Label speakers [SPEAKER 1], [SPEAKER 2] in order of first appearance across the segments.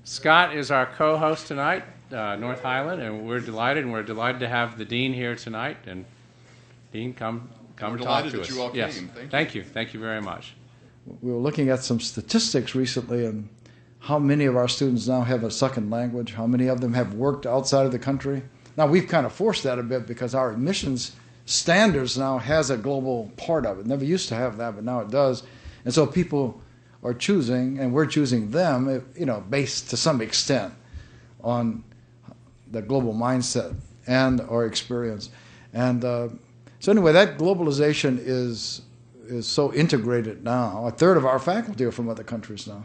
[SPEAKER 1] Scott is our co-host tonight, North Highland, and we're delighted to have the Dean here tonight. And Dean, come
[SPEAKER 2] we're
[SPEAKER 1] talk to
[SPEAKER 2] that
[SPEAKER 1] us.
[SPEAKER 2] You all
[SPEAKER 1] yes.
[SPEAKER 2] came.
[SPEAKER 1] Thank you very much.
[SPEAKER 3] We were looking at some statistics recently and how many of our students now have a second language, how many of them have worked outside of the country. Now, we've kind of forced that a bit because our admissions standards now has a global part of it. Never used to have that, but now it does. And so people are choosing, and we're choosing them, based to some extent on the global mindset and our experience. And so anyway, that globalization is so integrated now. A third of our faculty are from other countries now.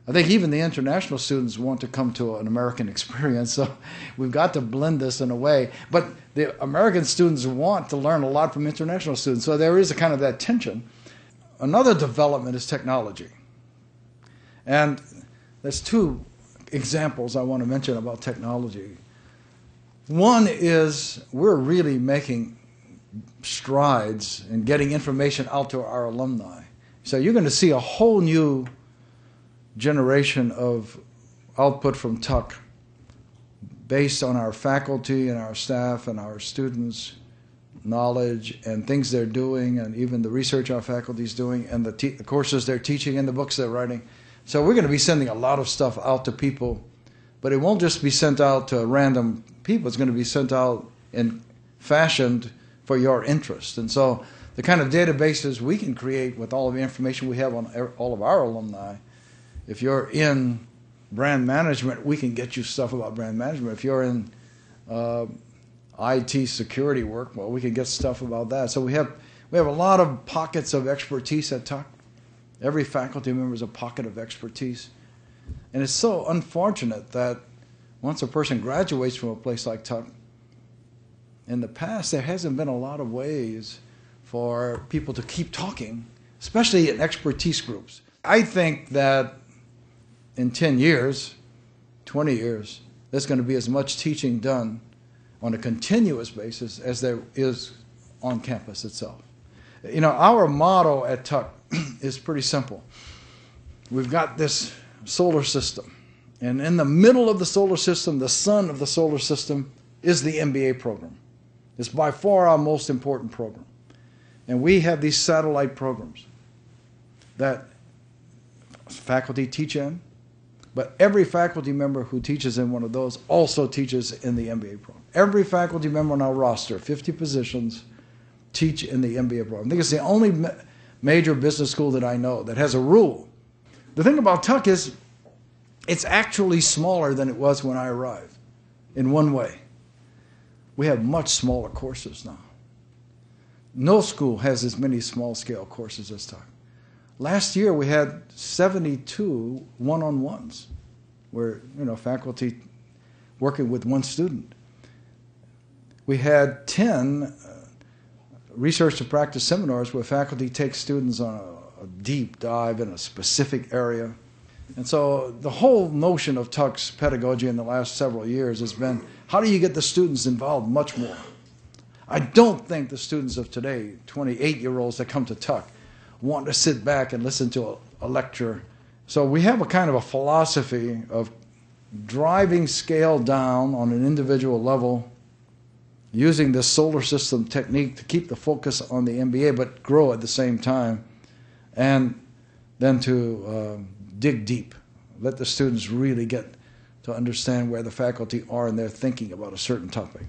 [SPEAKER 3] I think even the international students want to come to an American experience, so we've got to blend this in a way. But the American students want to learn a lot from international students, so there is a kind of that tension. Another development is technology. And there's two examples I want to mention about technology. One is we're really making strides in getting information out to our alumni. So you're going to see a whole new generation of output from Tuck based on our faculty and our staff and our students' knowledge and things they're doing, and even the research our faculty is doing, and the courses they're teaching and the books they're writing. So we're going to be sending a lot of stuff out to people, but it won't just be sent out to random people. It's going to be sent out and fashioned for your interest. And so the kind of databases we can create with all of the information we have on all of our alumni, if you're in brand management, we can get you stuff about brand management. If you're in IT security work, well, we can get stuff about that. So we have a lot of pockets of expertise at Tuck. Every faculty member is a pocket of expertise. And it's so unfortunate that once a person graduates from a place like Tuck, in the past there hasn't been a lot of ways for people to keep talking, especially in expertise groups. I think that in 10 years, 20 years, there's going to be as much teaching done on a continuous basis as there is on campus itself. Our motto at Tuck is pretty simple. We've got this solar system, and in the middle of the solar system, the sun of the solar system, is the MBA program. It's by far our most important program. And we have these satellite programs that faculty teach in, but every faculty member who teaches in one of those also teaches in the MBA program. Every faculty member on our roster, 50 positions, teach in the MBA program. I think it's the only major business school that I know that has a rule. The thing about Tuck is it's actually smaller than it was when I arrived in one way. We have much smaller courses now. No school has as many small-scale courses as Tuck. Last year we had 72 one-on-ones where faculty working with one student. We had 10 research to practice seminars where faculty takes students on a deep dive in a specific area. And so the whole notion of Tuck's pedagogy in the last several years has been, how do you get the students involved much more? I don't think the students of today, 28-year-olds that come to Tuck, want to sit back and listen to a lecture. So we have a kind of a philosophy of driving scale down on an individual level, using this solar system technique to keep the focus on the MBA but grow at the same time, and then to dig deep, let the students really get to understand where the faculty are in their thinking about a certain topic.